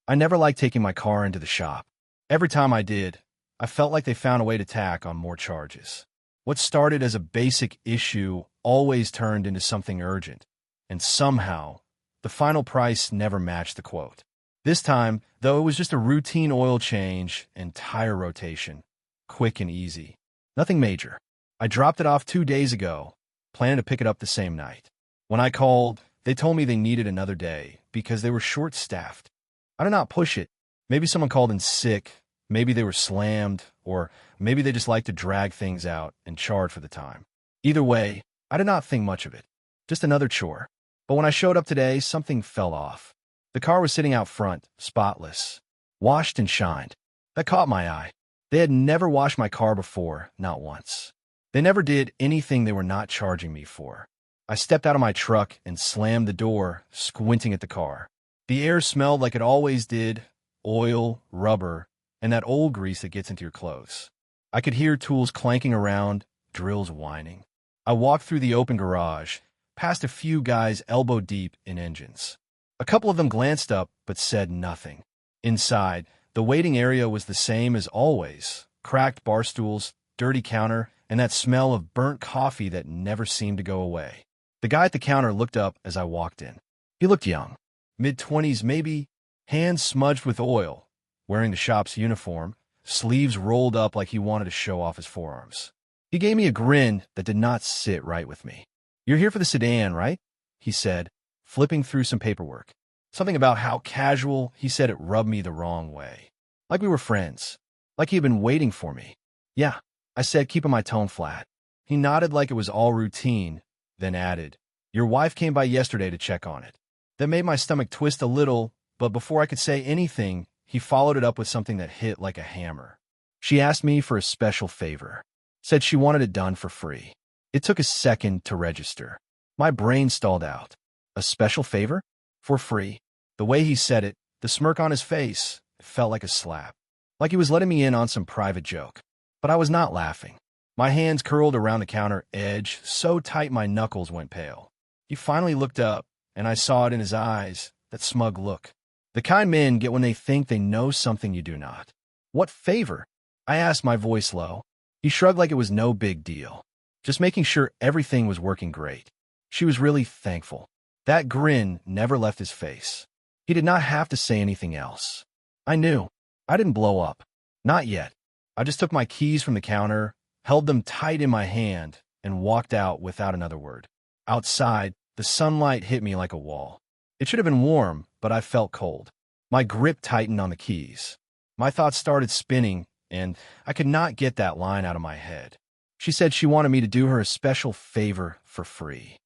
I never liked taking my car into the shop. Every time I did, I felt like they found a way to tack on more charges. What started as a basic issue always turned into something urgent, and somehow, the final price never matched the quote. This time, though, it was just a routine oil change and tire rotation, quick and easy. Nothing major. I dropped it off 2 days ago, planning to pick it up the same night. When I called, they told me they needed another day because they were short-staffed. I did not push it. Maybe someone called in sick, maybe they were slammed, or maybe they just like to drag things out and charge for the time. Either way, I did not think much of it. Just another chore. But when I showed up today, something fell off. The car was sitting out front, spotless, washed and shined. That caught my eye. They had never washed my car before, not once. They never did anything they were not charging me for. I stepped out of my truck and slammed the door, squinting at the car. The air smelled like it always did, oil, rubber, and that old grease that gets into your clothes. I could hear tools clanking around, drills whining. I walked through the open garage, past a few guys elbow deep in engines. A couple of them glanced up but said nothing. Inside, the waiting area was the same as always. Cracked bar stools, dirty counter, and that smell of burnt coffee that never seemed to go away. The guy at the counter looked up as I walked in. He looked young, mid-20s maybe, hands smudged with oil, wearing the shop's uniform, sleeves rolled up like he wanted to show off his forearms. He gave me a grin that did not sit right with me. "You're here for the sedan, right?" he said, flipping through some paperwork. Something about how casual he said it rubbed me the wrong way. Like we were friends. Like he had been waiting for me. "Yeah," I said, keeping my tone flat. He nodded like it was all routine, then added, "Your wife came by yesterday to check on it." That made my stomach twist a little, but before I could say anything, he followed it up with something that hit like a hammer. "She asked me for a special favor. Said she wanted it done for free." It took a second to register. My brain stalled out. A special favor? For free? The way he said it, the smirk on his face, it felt like a slap. Like he was letting me in on some private joke. But I was not laughing. My hands curled around the counter edge, so tight my knuckles went pale. He finally looked up, and I saw it in his eyes, that smug look. The kind men get when they think they know something you do not. "What favor?" I asked, my voice low. He shrugged like it was no big deal. Just making sure everything was working great. She was really thankful. That grin never left his face. He did not have to say anything else. I knew. I didn't blow up. Not yet. I just took my keys from the counter, held them tight in my hand, and walked out without another word. Outside, the sunlight hit me like a wall. It should have been warm, but I felt cold. My grip tightened on the keys. My thoughts started spinning, and I could not get that line out of my head. She said she wanted me to do her a special favor for free.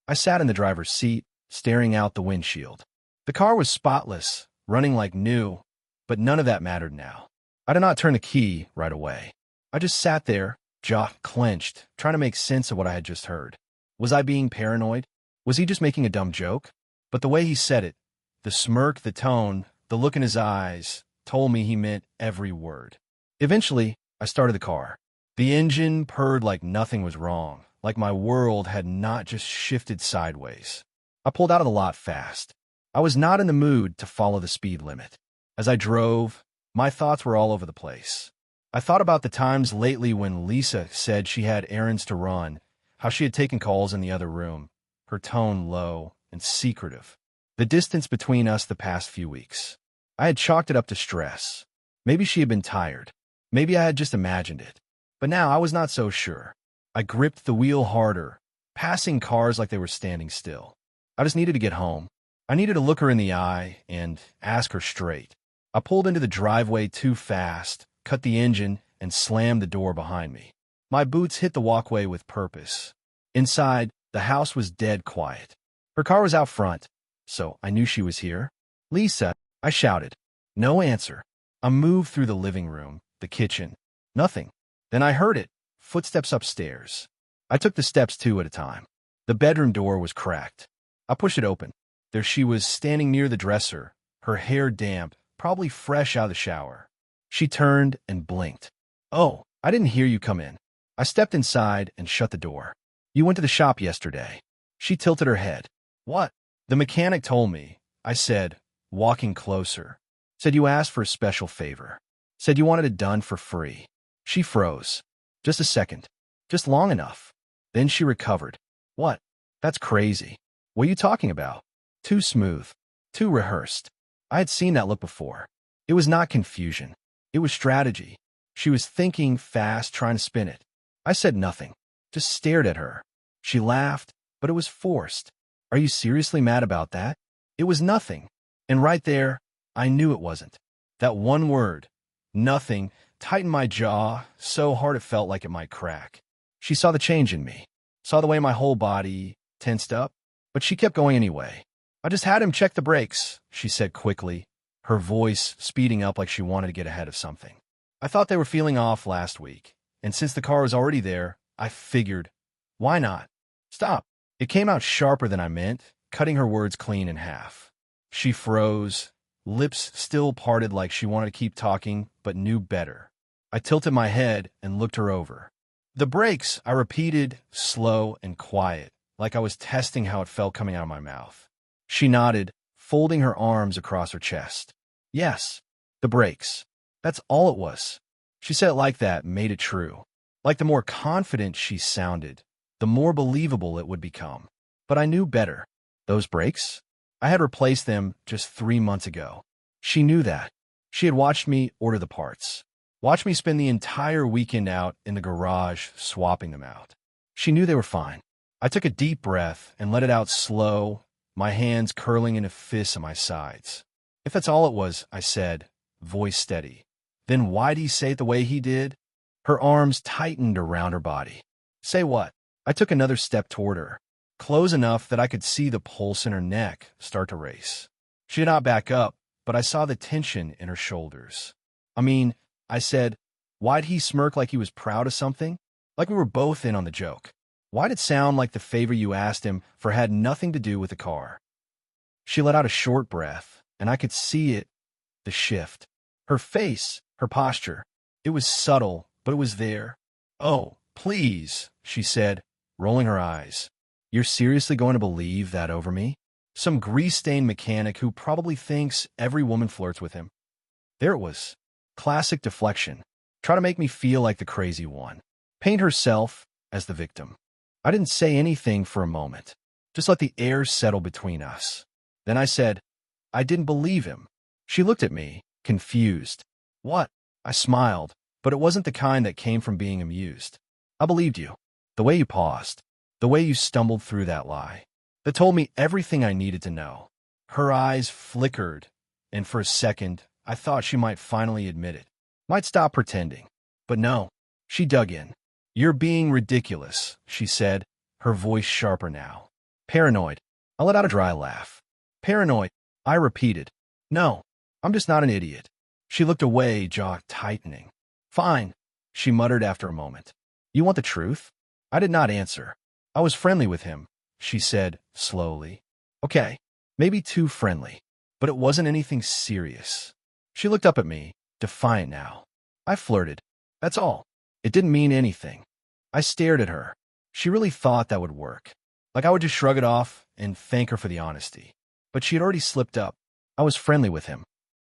I sat in the driver's seat, staring out the windshield. The car was spotless, running like new, but none of that mattered now. I did not turn the key right away. I just sat there, jaw clenched, trying to make sense of what I had just heard. Was I being paranoid? Was he just making a dumb joke? But the way he said it, the smirk, the tone, the look in his eyes, told me he meant every word. Eventually, I started the car. The engine purred like nothing was wrong, like my world had not just shifted sideways. I pulled out of the lot fast. I was not in the mood to follow the speed limit. As I drove, my thoughts were all over the place. I thought about the times lately when Lisa said she had errands to run, how she had taken calls in the other room, her tone low and secretive. The distance between us the past few weeks. I had chalked it up to stress. Maybe she had been tired. Maybe I had just imagined it. But now I was not so sure. I gripped the wheel harder, passing cars like they were standing still. I just needed to get home. I needed to look her in the eye and ask her straight. I pulled into the driveway too fast, cut the engine, and slammed the door behind me. My boots hit the walkway with purpose. Inside, the house was dead quiet. Her car was out front, so I knew she was here. "Lisa," I shouted. No answer. I moved through the living room, the kitchen. Nothing. Then I heard it. Footsteps upstairs. I took the steps two at a time. The bedroom door was cracked. I pushed it open. There she was, standing near the dresser, her hair damp, probably fresh out of the shower. She turned and blinked. "Oh, I didn't hear you come in." I stepped inside and shut the door. "You went to the shop yesterday." She tilted her head. "What?" "The mechanic told me," I said, walking closer. Said you asked for a special favor. Said you wanted it done for free. She froze. Just a second. Just long enough. Then she recovered. What? That's crazy. What are you talking about? Too smooth. Too rehearsed. I had seen that look before. It was not confusion. It was strategy. She was thinking fast, trying to spin it. I said nothing. Just stared at her. She laughed, but it was forced. Are you seriously mad about that? It was nothing. And right there, I knew it wasn't. That one word, nothing, tightened my jaw so hard it felt like it might crack. She saw the change in me, saw the way my whole body tensed up, but she kept going anyway. I just had him check the brakes, she said quickly, her voice speeding up like she wanted to get ahead of something. I thought they were feeling off last week, and since the car was already there, I figured, why not? Stop. It came out sharper than I meant, cutting her words clean in half. She froze, lips still parted like she wanted to keep talking, but knew better. I tilted my head and looked her over. The brakes, I repeated, slow and quiet, like I was testing how it felt coming out of my mouth. She nodded, folding her arms across her chest. Yes, the brakes. That's all it was. She said it like that, made it true. Like the more confident she sounded, the more believable it would become. But I knew better. Those brakes? I had replaced them just 3 months ago. She knew that. She had watched me order the parts. Watched me spend the entire weekend out in the garage swapping them out. She knew they were fine. I took a deep breath and let it out slow, my hands curling into fists at my sides. If that's all it was, I said, voice steady. Then why'd he say it the way he did? Her arms tightened around her body. Say what? I took another step toward her, close enough that I could see the pulse in her neck start to race. She did not back up, but I saw the tension in her shoulders. I said, why'd he smirk like he was proud of something? Like we were both in on the joke. Why'd it sound like the favor you asked him for had nothing to do with the car? She let out a short breath, and I could see it, the shift. Her face, her posture. It was subtle, but it was there. Oh, please, she said, rolling her eyes. You're seriously going to believe that over me? Some grease-stained mechanic who probably thinks every woman flirts with him. There it was. Classic deflection. Try to make me feel like the crazy one. Paint herself as the victim. I didn't say anything for a moment. Just let the air settle between us. Then I said, I didn't believe him. She looked at me, confused. What? I smiled, but it wasn't the kind that came from being amused. I believed you. The way you paused. The way you stumbled through that lie. That told me everything I needed to know. Her eyes flickered, and for a second, I thought she might finally admit it. Might stop pretending. But no, she dug in. You're being ridiculous, she said, her voice sharper now. Paranoid. I let out a dry laugh. Paranoid, I repeated. No, I'm just not an idiot. She looked away, jaw tightening. Fine, she muttered after a moment. You want the truth? I did not answer. I was friendly with him, she said slowly. Okay, maybe too friendly, but it wasn't anything serious. She looked up at me, defiant now. I flirted. That's all. It didn't mean anything. I stared at her. She really thought that would work. Like I would just shrug it off and thank her for the honesty. But she had already slipped up. I was friendly with him.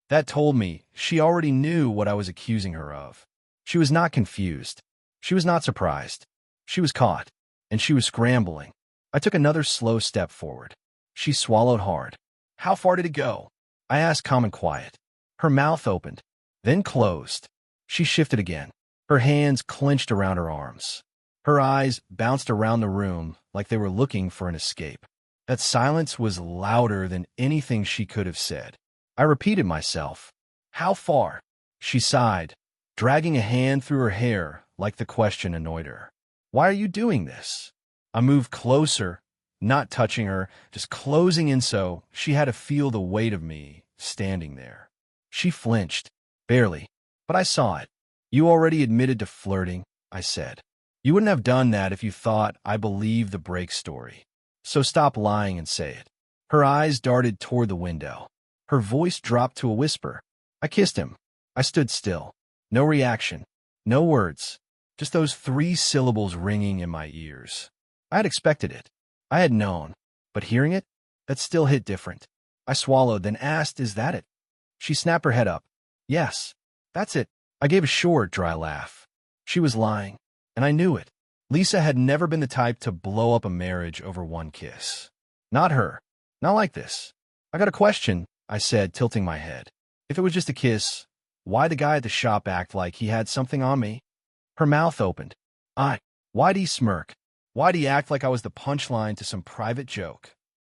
That told me she already knew what I was accusing her of. She was not confused. She was not surprised. She was caught, and she was scrambling. I took another slow step forward. She swallowed hard. How far did it go? I asked calm and quiet. Her mouth opened, then closed. She shifted again. Her hands clenched around her arms. Her eyes bounced around the room like they were looking for an escape. That silence was louder than anything she could have said. I repeated myself. How far? She sighed, dragging a hand through her hair like the question annoyed her. Why are you doing this? I moved closer, not touching her, just closing in so she had to feel the weight of me standing there. She flinched, barely, but I saw it. You already admitted to flirting, I said. You wouldn't have done that if you thought I believed the break story. So stop lying and say it. Her eyes darted toward the window. Her voice dropped to a whisper. I kissed him. I stood still. No reaction. No words. Just those 3 syllables ringing in my ears. I had expected it. I had known. But hearing it, that still hit different. I swallowed, then asked, is that it? She snapped her head up. Yes, that's it. I gave a short, dry laugh. She was lying, and I knew it. Lisa had never been the type to blow up a marriage over one kiss. Not her. Not like this. I got a question, I said, tilting my head. If it was just a kiss, why'd the guy at the shop act like he had something on me? Her mouth opened. Why'd he smirk? Why'd he act like I was the punchline to some private joke?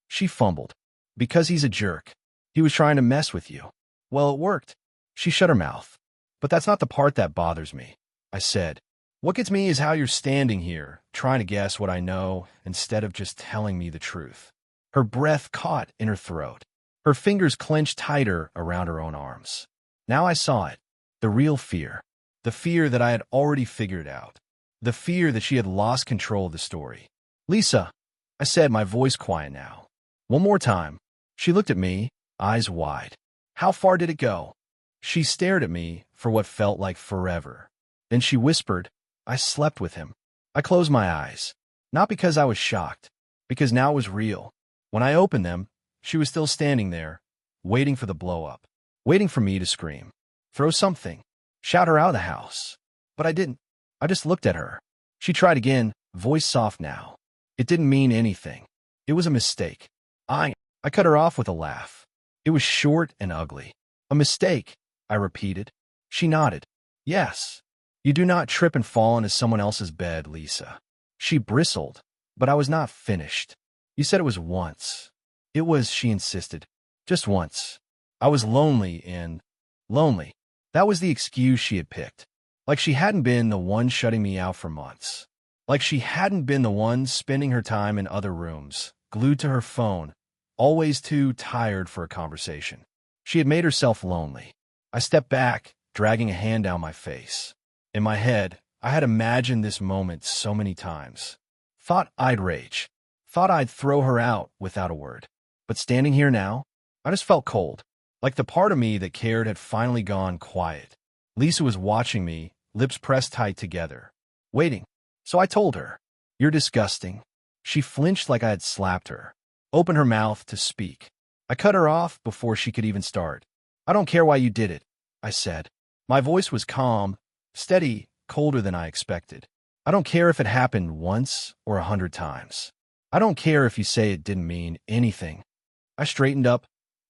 She fumbled. Because he's a jerk. He was trying to mess with you. Well, it worked. She shut her mouth. But that's not the part that bothers me, I said. What gets me is how you're standing here, trying to guess what I know instead of just telling me the truth. Her breath caught in her throat. Her fingers clenched tighter around her own arms. Now I saw it. The real fear. The fear that I had already figured out. The fear that she had lost control of the story. Lisa, I said, my voice quiet now. One more time. She looked at me, eyes wide. How far did it go? She stared at me for what felt like forever. Then she whispered, I slept with him. I closed my eyes. Not because I was shocked, because now it was real. When I opened them, she was still standing there, waiting for the blow-up, waiting for me to scream, throw something, shout her out of the house. But I didn't. I just looked at her. She tried again, voice soft now. It didn't mean anything. It was a mistake. I cut her off with a laugh. It was short and ugly. A mistake, I repeated. She nodded. Yes. You do not trip and fall into someone else's bed, Lisa. She bristled, but I was not finished. You said it was once. It was, she insisted. Just once. I was lonely and lonely. That was the excuse she had picked. Like she hadn't been the one shutting me out for months. Like she hadn't been the one spending her time in other rooms, glued to her phone, always too tired for a conversation. She had made herself lonely. I stepped back, dragging a hand down my face. In my head, I had imagined this moment so many times. Thought I'd rage. Thought I'd throw her out without a word. But standing here now, I just felt cold. Like the part of me that cared had finally gone quiet. Lisa was watching me, lips pressed tight together, waiting. So I told her, You're disgusting. She flinched like I had slapped her, opened her mouth to speak. I cut her off before she could even start. I don't care why you did it, I said. My voice was calm, steady, colder than I expected. I don't care if it happened once or 100 times. I don't care if you say it didn't mean anything. I straightened up,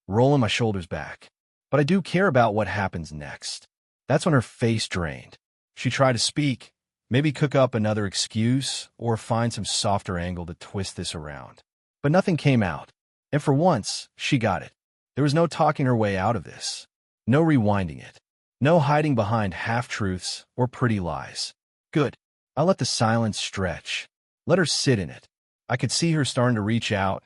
rolling my shoulders back. But I do care about what happens next. That's when her face drained. She tried to speak, maybe cook up another excuse or find some softer angle to twist this around. But nothing came out. And for once, she got it. There was no talking her way out of this. No rewinding it. No hiding behind half-truths or pretty lies. Good. I let the silence stretch. Let her sit in it. I could see her starting to reach out,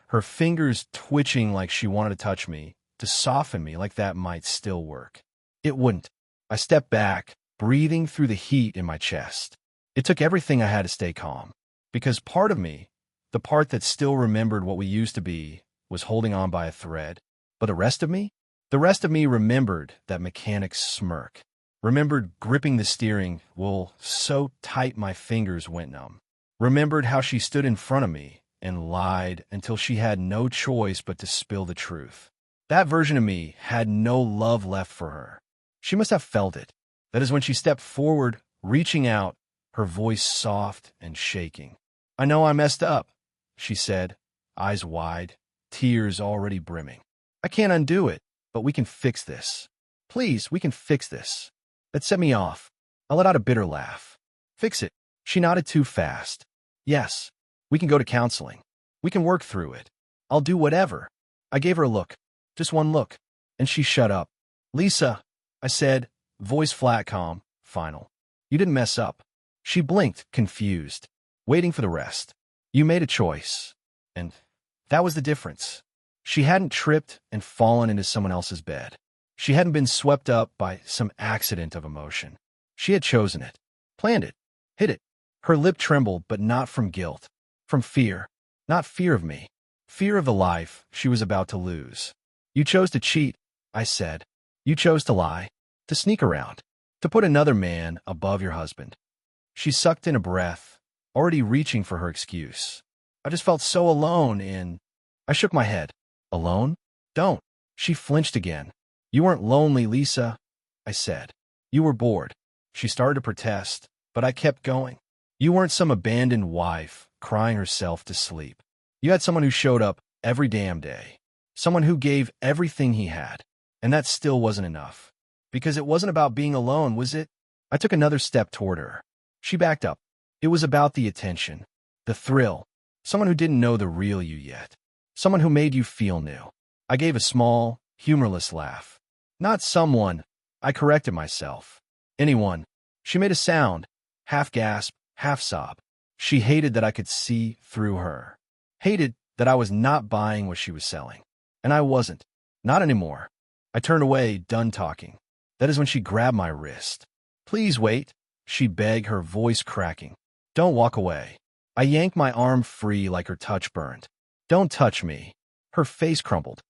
her fingers twitching like she wanted to touch me, to soften me like that might still work. It wouldn't. I stepped back, breathing through the heat in my chest. It took everything I had to stay calm. Because part of me, the part that still remembered what we used to be, was holding on by a thread. But the rest of me? The rest of me remembered that mechanic's smirk. Remembered gripping the steering wheel so tight my fingers went numb. Remembered how she stood in front of me and lied until she had no choice but to spill the truth. That version of me had no love left for her. She must have felt it. That is when she stepped forward, reaching out, her voice soft and shaking. I know I messed up, she said, eyes wide, tears already brimming. I can't undo it, but we can fix this. Please, we can fix this. That set me off. I let out a bitter laugh. Fix it. She nodded too fast. Yes, we can go to counseling. We can work through it. I'll do whatever. I gave her a look, just one look, and she shut up. Lisa, I said, voice flat, calm, final. You didn't mess up. She blinked, confused, waiting for the rest. You made a choice. And that was the difference. She hadn't tripped and fallen into someone else's bed. She hadn't been swept up by some accident of emotion. She had chosen it, planned it, hid it. Her lip trembled, but not from guilt, from fear. Not fear of me, fear of the life she was about to lose. You chose to cheat, I said. You chose to lie, to sneak around, to put another man above your husband. She sucked in a breath, already reaching for her excuse. I just felt so alone in... I shook my head. Alone? Don't. She flinched again. You weren't lonely, Lisa, I said. You were bored. She started to protest, but I kept going. You weren't some abandoned wife crying herself to sleep. You had someone who showed up every damn day. Someone who gave everything he had. And that still wasn't enough. Because it wasn't about being alone, was it? I took another step toward her. She backed up. It was about the attention, the thrill, someone who didn't know the real you yet, someone who made you feel new. I gave a small, humorless laugh. Not someone, I corrected myself. Anyone. She made a sound, half gasp, half sob. She hated that I could see through her. Hated that I was not buying what she was selling. And I wasn't. Not anymore. I turned away, done talking. That is when she grabbed my wrist. Please wait, she begged, her voice cracking. Don't walk away. I yanked my arm free like her touch burned. Don't touch me. Her face crumpled.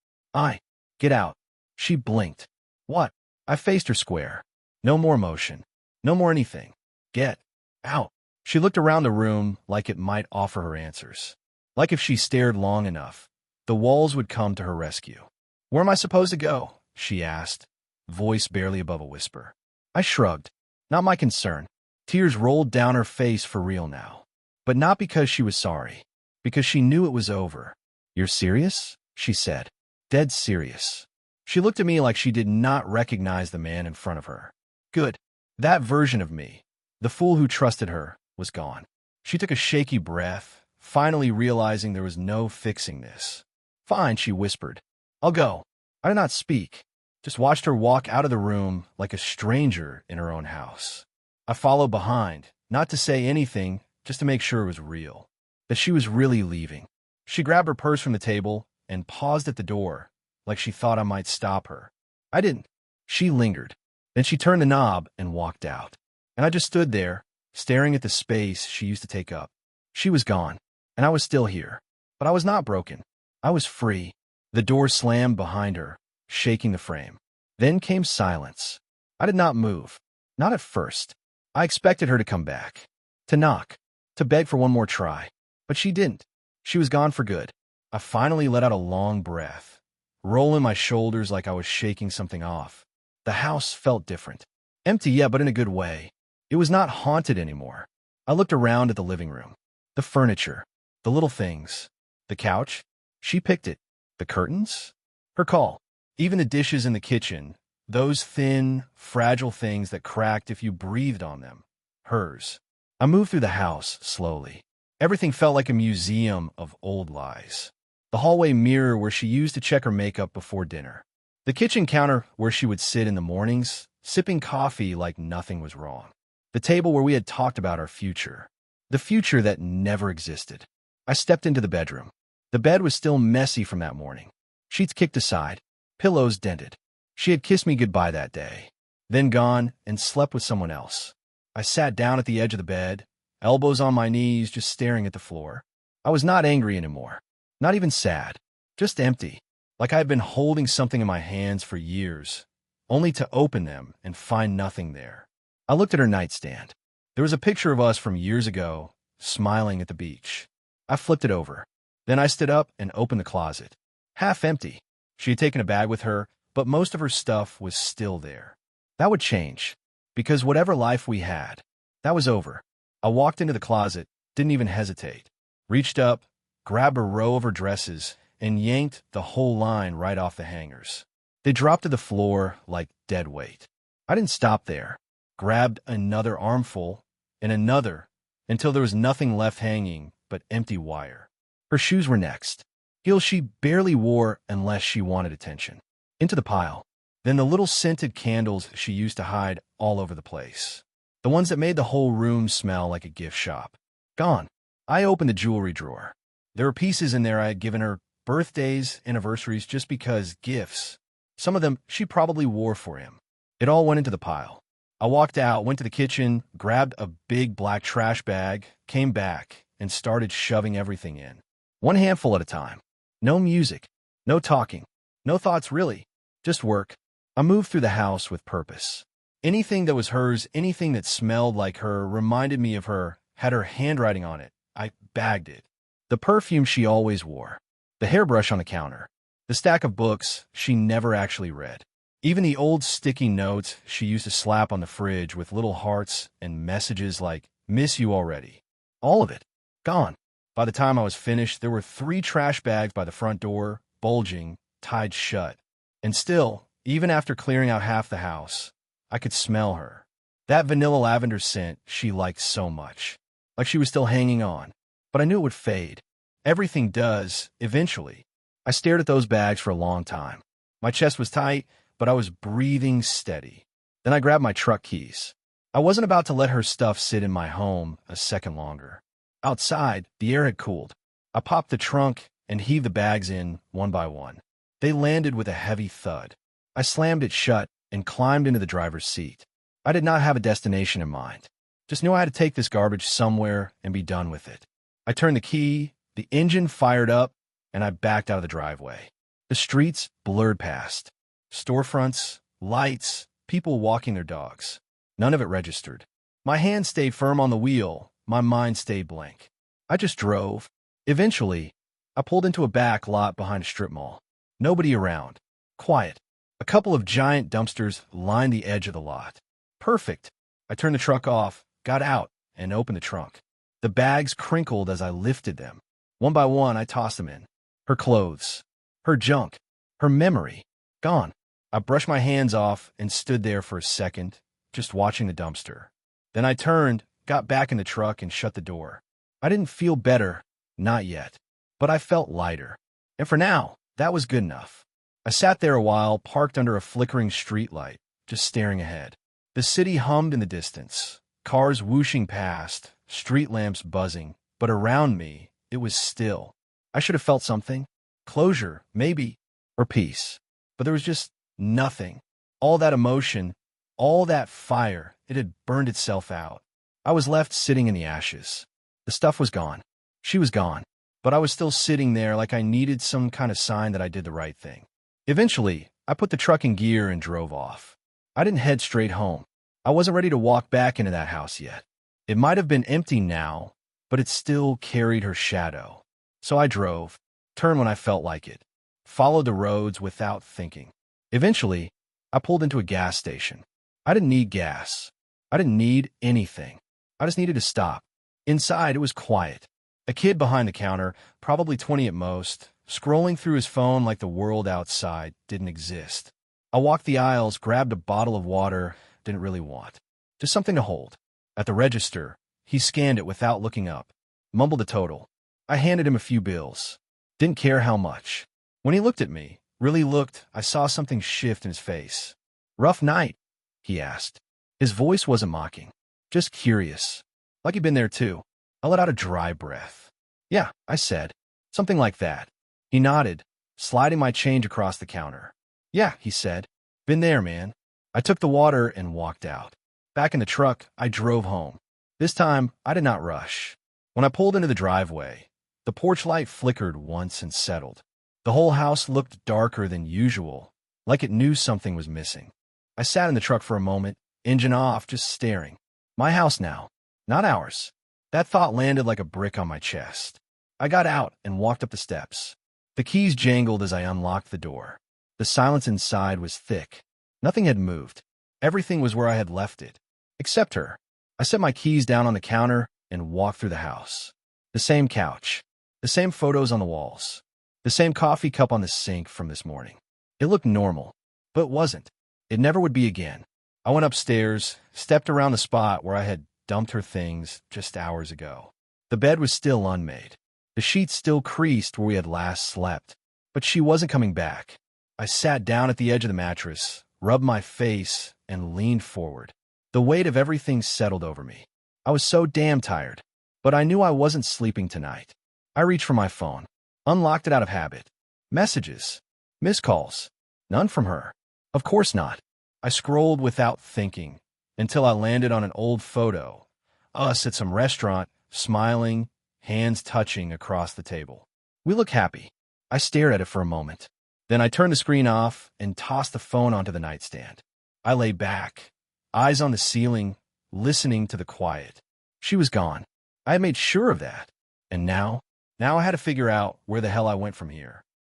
Get out. She blinked. What? I faced her square. No more motion. No more anything. Get out. She looked around the room like it might offer her answers. Like if she stared long enough, the walls would come to her rescue. Where am I supposed to go? She asked, voice barely above a whisper. I shrugged. Not my concern. Tears rolled down her face for real now. But not because she was sorry. Because she knew it was over. You're serious? She said. Dead serious. She looked at me like she did not recognize the man in front of her. Good. That version of me, the fool who trusted her, was gone. She took a shaky breath, finally realizing there was no fixing this. Fine, she whispered. I'll go. I did not speak. Just watched her walk out of the room like a stranger in her own house. I followed behind, not to say anything, just to make sure it was real, that she was really leaving. She grabbed her purse from the table and paused at the door, like she thought I might stop her. I didn't. She lingered. Then she turned the knob and walked out. And I just stood there, staring at the space she used to take up. She was gone, and I was still here. But I was not broken. I was free. The door slammed behind her, shaking the frame. Then came silence. I did not move. Not at first. I expected her to come back. To knock. To beg for one more try. But she didn't. She was gone for good. I finally let out a long breath, rolling my shoulders like I was shaking something off. The house felt different. Empty, yeah, but in a good way. It was not haunted anymore. I looked around at the living room. The furniture. The little things. The couch. She picked it. The curtains. Her call. Even the dishes in the kitchen. Those thin, fragile things that cracked if you breathed on them. Hers. I moved through the house, slowly. Everything felt like a museum of old lies. The hallway mirror where she used to check her makeup before dinner. The kitchen counter where she would sit in the mornings, sipping coffee like nothing was wrong. The table where we had talked about our future. The future that never existed. I stepped into the bedroom. The bed was still messy from that morning. Sheets kicked aside. Pillows dented. She had kissed me goodbye that day. Then gone and slept with someone else. I sat down at the edge of the bed, elbows on my knees, just staring at the floor. I was not angry anymore. Not even sad. Just empty. Like I had been holding something in my hands for years, only to open them and find nothing there. I looked at her nightstand. There was a picture of us from years ago, smiling at the beach. I flipped it over. Then I stood up and opened the closet. Half empty. She had taken a bag with her, but most of her stuff was still there. That would change, because whatever life we had, that was over. I walked into the closet, didn't even hesitate. Reached up, grabbed a row of her dresses, and yanked the whole line right off the hangers. They dropped to the floor like dead weight. I didn't stop there. Grabbed another armful, and another, until there was nothing left hanging but empty wire. Her shoes were next. Heels she barely wore unless she wanted attention. Into the pile. Then the little scented candles she used to hide all over the place. The ones that made the whole room smell like a gift shop. Gone. I opened the jewelry drawer. There were pieces in there I had given her, birthdays, anniversaries, just because gifts. Some of them she probably wore for him. It all went into the pile. I walked out, went to the kitchen, grabbed a big black trash bag, came back, and started shoving everything in. One handful at a time. No music. No talking. No thoughts, really. Just work. I moved through the house with purpose. Anything that was hers, anything that smelled like her, reminded me of her, had her handwriting on it. I bagged it. The perfume she always wore. The hairbrush on the counter. The stack of books she never actually read. Even the old sticky notes she used to slap on the fridge with little hearts and messages like, "Miss you already." All of it. Gone. By the time I was finished, there were 3 trash bags by the front door, bulging, tied shut. And still, even after clearing out half the house, I could smell her. That vanilla lavender scent she liked so much. Like she was still hanging on. But I knew it would fade. Everything does, eventually. I stared at those bags for a long time. My chest was tight, but I was breathing steady. Then I grabbed my truck keys. I wasn't about to let her stuff sit in my home a second longer. Outside, the air had cooled. I popped the trunk and heaved the bags in one by one. They landed with a heavy thud. I slammed it shut and climbed into the driver's seat. I did not have a destination in mind. Just knew I had to take this garbage somewhere and be done with it. I turned the key, the engine fired up, and I backed out of the driveway. The streets blurred past. Storefronts, lights, people walking their dogs. None of it registered. My hand stayed firm on the wheel. My mind stayed blank. I just drove. Eventually, I pulled into a back lot behind a strip mall. Nobody around. Quiet. A couple of giant dumpsters lined the edge of the lot. Perfect. I turned the truck off, got out, and opened the trunk. The bags crinkled as I lifted them. One by one, I tossed them in. Her clothes. Her junk. Her memory. Gone. I brushed my hands off and stood there for a second, just watching the dumpster. Then I turned, got back in the truck, and shut the door. I didn't feel better, not yet, but I felt lighter. And for now, that was good enough. I sat there a while, parked under a flickering streetlight, just staring ahead. The city hummed in the distance, cars whooshing past, street lamps buzzing, but around me, it was still. I should have felt something. Closure, maybe, or peace. But there was just nothing. All that emotion, all that fire, it had burned itself out. I was left sitting in the ashes. The stuff was gone. She was gone. But I was still sitting there like I needed some kind of sign that I did the right thing. Eventually, I put the truck in gear and drove off. I didn't head straight home. I wasn't ready to walk back into that house yet. It might have been empty now, but it still carried her shadow. So I drove, turned when I felt like it, followed the roads without thinking. Eventually, I pulled into a gas station. I didn't need gas. I didn't need anything. I just needed to stop. Inside, it was quiet. A kid behind the counter, probably 20 at most, scrolling through his phone like the world outside didn't exist. I walked the aisles, grabbed a bottle of water, didn't really want. Just something to hold. At the register, he scanned it without looking up, mumbled the total. I handed him a few bills. Didn't care how much. When he looked at me, really looked, I saw something shift in his face. "Rough night?" he asked. His voice wasn't mocking, just curious. Like he'd been there too. I let out a dry breath. "Yeah," I said. Something like that. He nodded, sliding my change across the counter. "Yeah," he said. "Been there, man." I took the water and walked out. Back in the truck, I drove home. This time, I did not rush. When I pulled into the driveway, the porch light flickered once and settled. The whole house looked darker than usual, like it knew something was missing. I sat in the truck for a moment, engine off, just staring. My house now, not ours. That thought landed like a brick on my chest. I got out and walked up the steps. The keys jangled as I unlocked the door. The silence inside was thick. Nothing had moved. Everything was where I had left it, except her. I set my keys down on the counter and walked through the house. The same couch, the same photos on the walls, the same coffee cup on the sink from this morning. It looked normal, but it wasn't. It never would be again. I went upstairs, stepped around the spot where I had dumped her things just hours ago. The bed was still unmade. The sheets still creased where we had last slept. But she wasn't coming back. I sat down at the edge of the mattress, rubbed my face, and leaned forward. The weight of everything settled over me. I was so damn tired, but I knew I wasn't sleeping tonight. I reached for my phone, unlocked it out of habit. Messages. Missed calls. None from her. Of course not. I scrolled without thinking until I landed on an old photo. Us at some restaurant, smiling, hands touching across the table. We look happy. I stared at it for a moment. Then I turned the screen off and tossed the phone onto the nightstand. I lay back, eyes on the ceiling, listening to the quiet. She was gone. I had made sure of that. And now I had to figure out where the hell I went from here.